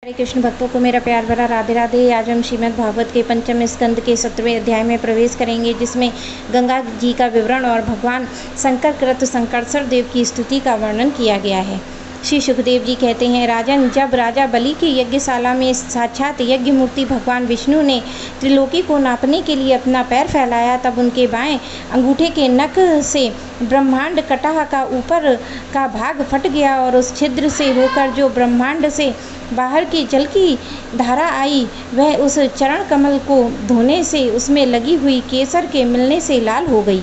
हरे कृष्ण भक्तों को मेरा प्यार भरा राधे राधे। आज हम श्रीमद् भागवत के पंचम स्कंद के 17वें अध्याय में प्रवेश करेंगे, जिसमें गंगा जी का विवरण और भगवान शंकर कृत संकर्षण देव की स्तुति का वर्णन किया गया है। श्री सुखदेव जी कहते हैं, राजन, जब राजा बलि की यज्ञशाला में साक्षात यज्ञ मूर्ति भगवान विष्णु ने त्रिलोकी को नापने के लिए अपना पैर फैलाया, तब उनके बाएं अंगूठे के नख से ब्रह्मांड कटाह का ऊपर का भाग फट गया और उस छिद्र से होकर जो ब्रह्मांड से बाहर की जल की धारा आई, वह उस चरण कमल को धोने से उसमें लगी हुई केसर के मिलने से लाल हो गई।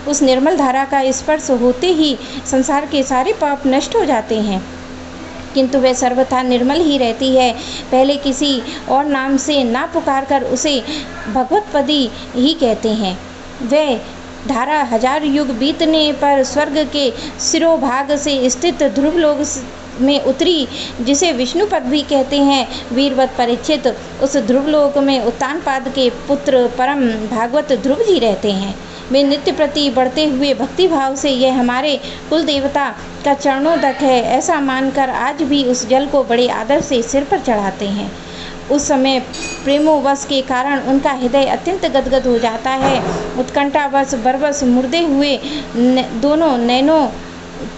उस निर्मल धारा का स्पर्श होते ही संसार के सारे पाप नष्ट हो जाते हैं, किंतु वह सर्वथा निर्मल ही रहती है। पहले किसी और नाम से ना पुकार कर उसे भगवतपदी ही कहते हैं। वह धारा 1000 युग बीतने पर स्वर्ग के शिरोभाग से स्थित ध्रुवलोक में उतरी, जिसे विष्णुपद भी कहते हैं। वीरवत परीक्षित, उस ध्रुवलोक में उत्तानपाद के पुत्र परम भागवत ध्रुव जी रहते हैं। वे नित्य प्रति बढ़ते हुए भक्ति भाव से यह हमारे कुल देवता का चरणोदक है ऐसा मानकर आज भी उस जल को बड़े आदर से सिर पर चढ़ाते हैं। उस समय प्रेमोवश के कारण उनका हृदय अत्यंत गदगद हो जाता है। उत्कंठावश बरबस मुर्दे हुए दोनों नैनों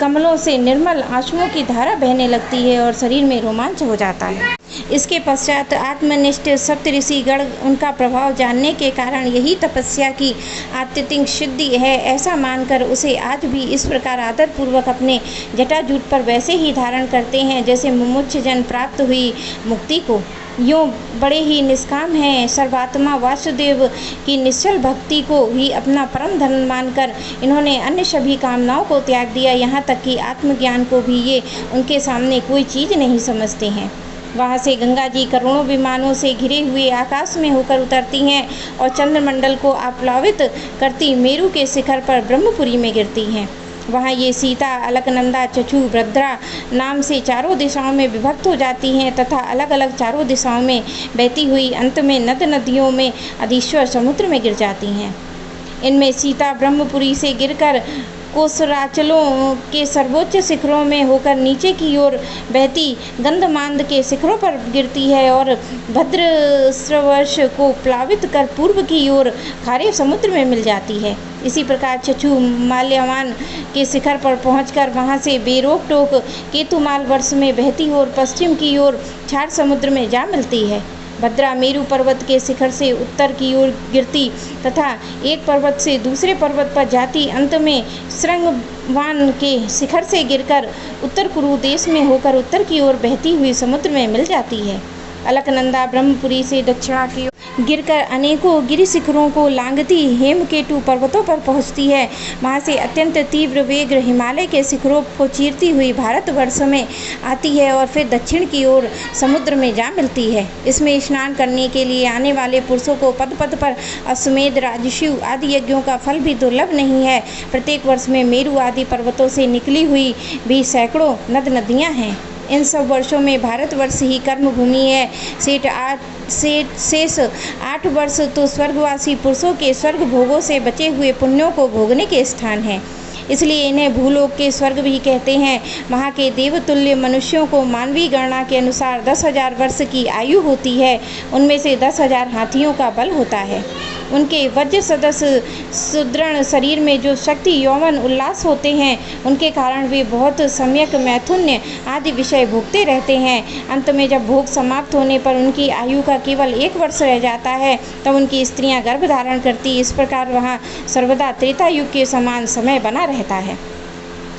कमलों से निर्मल आंसुओं की धारा बहने लगती है और शरीर में रोमांच हो जाता है। इसके पश्चात आत्मनिष्ठ सप्तऋषिगण उनका प्रभाव जानने के कारण यही तपस्या की आत्यंतिक सिद्धि है ऐसा मानकर उसे आज भी इस प्रकार आदर पूर्वक अपने जटाजूट पर वैसे ही धारण करते हैं जैसे मुमुक्ष जन प्राप्त हुई मुक्ति को। यूँ बड़े ही निष्काम हैं। सर्वात्मा वासुदेव की निश्चल भक्ति को ही अपना परम धन मानकर इन्होंने अन्य सभी कामनाओं को त्याग दिया, यहाँ तक कि आत्मज्ञान को भी ये उनके सामने कोई चीज़ नहीं समझते हैं। वहाँ से गंगा जी करोड़ों विमानों से घिरे हुए आकाश में होकर उतरती हैं और चंद्रमंडल को आप्लावित करती मेरु के शिखर पर ब्रह्मपुरी में गिरती हैं। वहाँ ये सीता, अलकनंदा, चक्षु, भद्रा नाम से चारों दिशाओं में विभक्त हो जाती हैं तथा अलग अलग चारों दिशाओं में बहती हुई अंत में नद नदियों में अधीश्वर समुद्र में गिर जाती हैं। इनमें सीता ब्रह्मपुरी से गिरकर कोसराचलों के सर्वोच्च शिखरों में होकर नीचे की ओर बहती गंधमांद के शिखरों पर गिरती है और भद्रस्रवश को प्लावित कर पूर्व की ओर खारे समुद्र में मिल जाती है। इसी प्रकार चक्षु माल्यवान के शिखर पर पहुंचकर वहां से बेरोक टोक केतुमाल वर्ष में बहती और पश्चिम की ओर छार समुद्र में जा मिलती है। भद्रा मेरु पर्वत के शिखर से उत्तर की ओर गिरती तथा एक पर्वत से दूसरे पर्वत पर जाती, अंत में श्रृंगवान के शिखर से गिरकर उत्तर कुरु देश में होकर उत्तर की ओर बहती हुई समुद्र में मिल जाती है। अलकनंदा ब्रह्मपुरी से दक्षिणा की गिरकर अनेकों गिरि शिखरों को लांघती हेमकेटु पर्वतों पर पहुंचती है। वहां से अत्यंत तीव्र वेग हिमालय के शिखरों को चीरती हुई भारतवर्ष में आती है और फिर दक्षिण की ओर समुद्र में जा मिलती है। इसमें स्नान करने के लिए आने वाले पुरुषों को पद पद पर अश्वमेध, राजसूय आदि यज्ञों का फल भी दुर्लभ नहीं है। प्रत्येक वर्ष में मेरु आदि पर्वतों से निकली हुई भी सैकड़ों नद नदियाँ हैं। इन सब वर्षों में भारतवर्ष ही कर्मभूमि है। शेष 8 वर्ष तो स्वर्गवासी पुरुषों के स्वर्ग भोगों से बचे हुए पुण्यों को भोगने के स्थान हैं। इसलिए इन्हें भूलोक के स्वर्ग भी कहते हैं। वहाँ के देवतुल्य मनुष्यों को मानवीय गणना के अनुसार 10,000 वर्ष की आयु होती है। उनमें से 10,000 हाथियों का बल होता है। उनके वज्र सदस्य सुदृढ़ शरीर में जो शक्ति, यौवन, उल्लास होते हैं, उनके कारण वे बहुत सम्यक मैथुन्य आदि विषय भोगते रहते हैं। अंत में जब भोग समाप्त होने पर उनकी आयु का केवल 1 वर्ष रह जाता है, तब उनकी स्त्रियां गर्भ धारण करती। इस प्रकार वहाँ सर्वदा त्रेता युग के समान समय बना रहता है।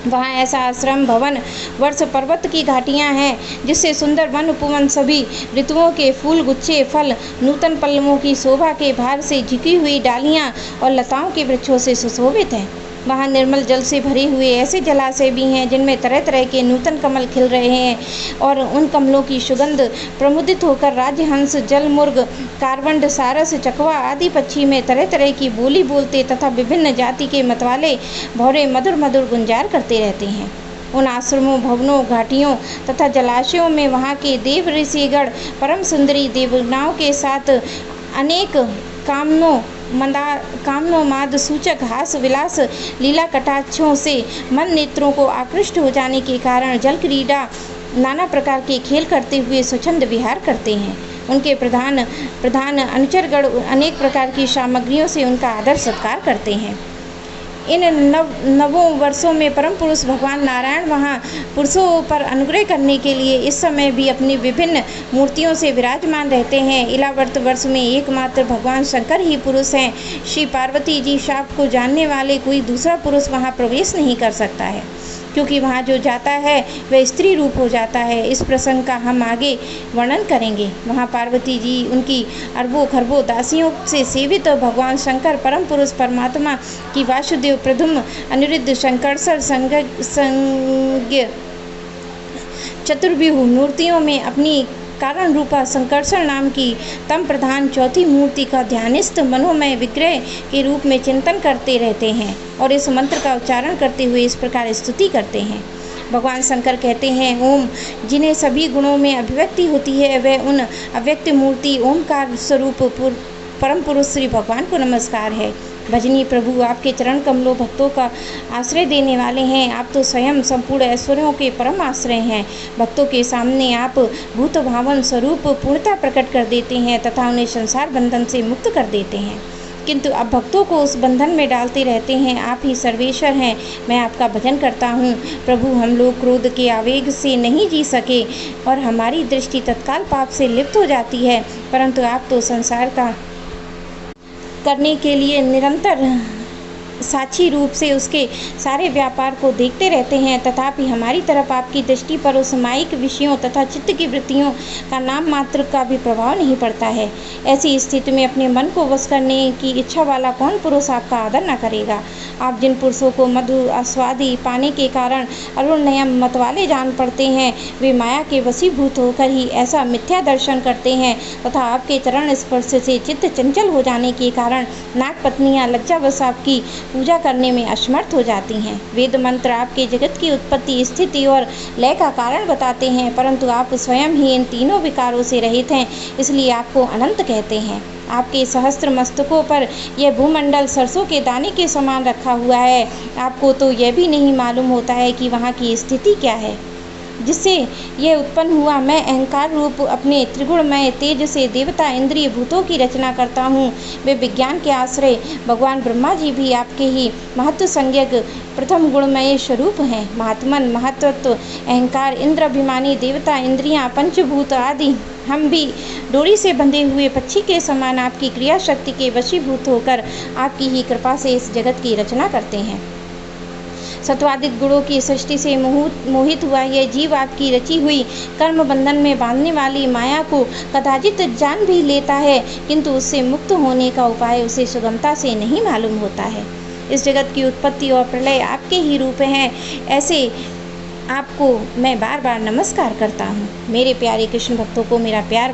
वहाँ ऐसा आश्रम, भवन, वर्ष, पर्वत की घाटियाँ हैं जिससे सुंदर वन उपवन सभी ऋतुओं के फूल, गुच्छे, फल, नूतन पल्लवों की शोभा के भार से झुकी हुई डालियाँ और लताओं के वृक्षों से सुशोभित हैं। वहाँ निर्मल जल से भरे हुए ऐसे जलाशय भी हैं जिनमें तरह तरह के नूतन कमल खिल रहे हैं और उन कमलों की सुगंध प्रमुदित होकर राजहंस, जलमुर्ग, कारवंड, सारस, चकवा आदि पक्षी में तरह तरह की बोली बोलते तथा विभिन्न जाति के मतवाले भौरे मधुर मधुर गुंजार करते रहते हैं। उन आश्रमों, भवनों, घाटियों तथा जलाशयों में वहाँ के देव ऋषिगण परम सुंदरी देवगणाओं के साथ अनेक कामनोमाद सूचक हास विलास लीला कटाक्षों से मन नेत्रों को आकृष्ट हो जाने के कारण जल क्रीड़ा नाना प्रकार के खेल करते हुए स्वच्छंद विहार करते हैं। उनके प्रधान अनुचरगण अनेक प्रकार की सामग्रियों से उनका आदर सत्कार करते हैं। इन नवों वर्षों में परम पुरुष भगवान नारायण वहाँ पुरुषों पर अनुग्रह करने के लिए इस समय भी अपनी विभिन्न मूर्तियों से विराजमान रहते हैं। इलावर्त वर्ष में एकमात्र भगवान शंकर ही पुरुष हैं। श्री पार्वती जी शाप को जानने वाले कोई दूसरा पुरुष वहाँ प्रवेश नहीं कर सकता है, क्योंकि वहाँ जो जाता है वह स्त्री रूप हो जाता है। इस प्रसंग का हम आगे वर्णन करेंगे। वहाँ पार्वती जी उनकी अरबों खरबों दासियों से सेवित भगवान शंकर परम पुरुष परमात्मा की वासुदेव प्रद्युम्न अनिरुद्ध शंकरसर संज्ञ चतुर्व्यूह मूर्तियों में अपनी कारण रूपा संकर्षण नाम की तम प्रधान चौथी मूर्ति का ध्यानिस्थ मनोमय विग्रह के रूप में चिंतन करते रहते हैं और इस मंत्र का उच्चारण करते हुए इस प्रकार स्तुति करते हैं। भगवान शंकर कहते हैं, ओम जिन्हें सभी गुणों में अभिव्यक्ति होती है वह उन अव्यक्त मूर्ति ओमकार स्वरूप परम पुरुष श्री भगवान को नमस्कार है। भजनी प्रभु आपके चरण कमलों भक्तों का आश्रय देने वाले हैं। आप तो स्वयं संपूर्ण ऐश्वर्यों के परम आश्रय हैं। भक्तों के सामने आप भूत भावन स्वरूप पूर्णता प्रकट कर देते हैं तथा उन्हें संसार बंधन से मुक्त कर देते हैं, किंतु अब भक्तों को उस बंधन में डालते रहते हैं। आप ही सर्वेश्वर हैं, मैं आपका भजन करता हूँ। प्रभु हम लोग क्रोध के आवेग से नहीं जी सके और हमारी दृष्टि तत्काल पाप से लिप्त हो जाती है, परंतु आप तो संसार का करने के लिए निरंतर साक्षी रूप से उसके सारे व्यापार को देखते रहते हैं, तथापि हमारी तरफ आपकी दृष्टि पर उस मायिक विषयों तथा चित्त की वृत्तियों का नाम मात्र का भी प्रभाव नहीं पड़ता है। ऐसी स्थिति में अपने मन को वश करने की इच्छा वाला कौन पुरुष आपका आदर न करेगा। आप जिन पुरुषों को मधु आस्वादी पाने के कारण अरुण नयन मतवाले जान पड़ते हैं, वे माया के वशीभूत होकर ही ऐसा मिथ्या दर्शन करते हैं तथा आपके चरण स्पर्श से चित्त चंचल हो जाने के कारण नाग पत्नियां लज्जावश आपकी पूजा करने में असमर्थ हो जाती हैं। वेद मंत्र आपके जगत की उत्पत्ति स्थिति और लय का कारण बताते हैं, परंतु आप स्वयं ही इन तीनों विकारों से रहित हैं, इसलिए आपको अनंत कहते हैं। आपके सहस्त्र मस्तकों पर यह भूमंडल सरसों के दाने के समान रखा हुआ है। आपको तो यह भी नहीं मालूम होता है कि वहाँ की स्थिति क्या है, जिससे यह उत्पन्न हुआ। मैं अहंकार रूप अपने त्रिगुणमय तेज से देवता इंद्रिय भूतों की रचना करता हूँ। वे विज्ञान के आश्रय भगवान ब्रह्मा जी भी आपके ही महत्व संज्ञक प्रथम गुणमय स्वरूप हैं। महात्मन महत्वत्व अहंकार इंद्राभिमानी देवता इंद्रियाँ पंचभूत आदि हम भी डोरी से बंधे हुए पक्षी के समान आपकी क्रिया शक्ति के वशीभूत होकर आपकी ही कृपा से इस जगत की रचना करते हैं। सत्वादिक गुणों की सृष्टि से मोहित हुआ यह जीव आपकी रची हुई कर्म बंधन में बांधने वाली माया को कदाचित जान भी लेता है, किंतु उससे मुक्त होने का उपाय उसे सुगमता से नहीं मालूम होता है। इस जगत की उत्पत्ति और प्रलय आपके ही रूप हैं। ऐसे आपको मैं बार बार नमस्कार करता हूँ। मेरे प्यारे कृष्ण भक्तों को मेरा प्यार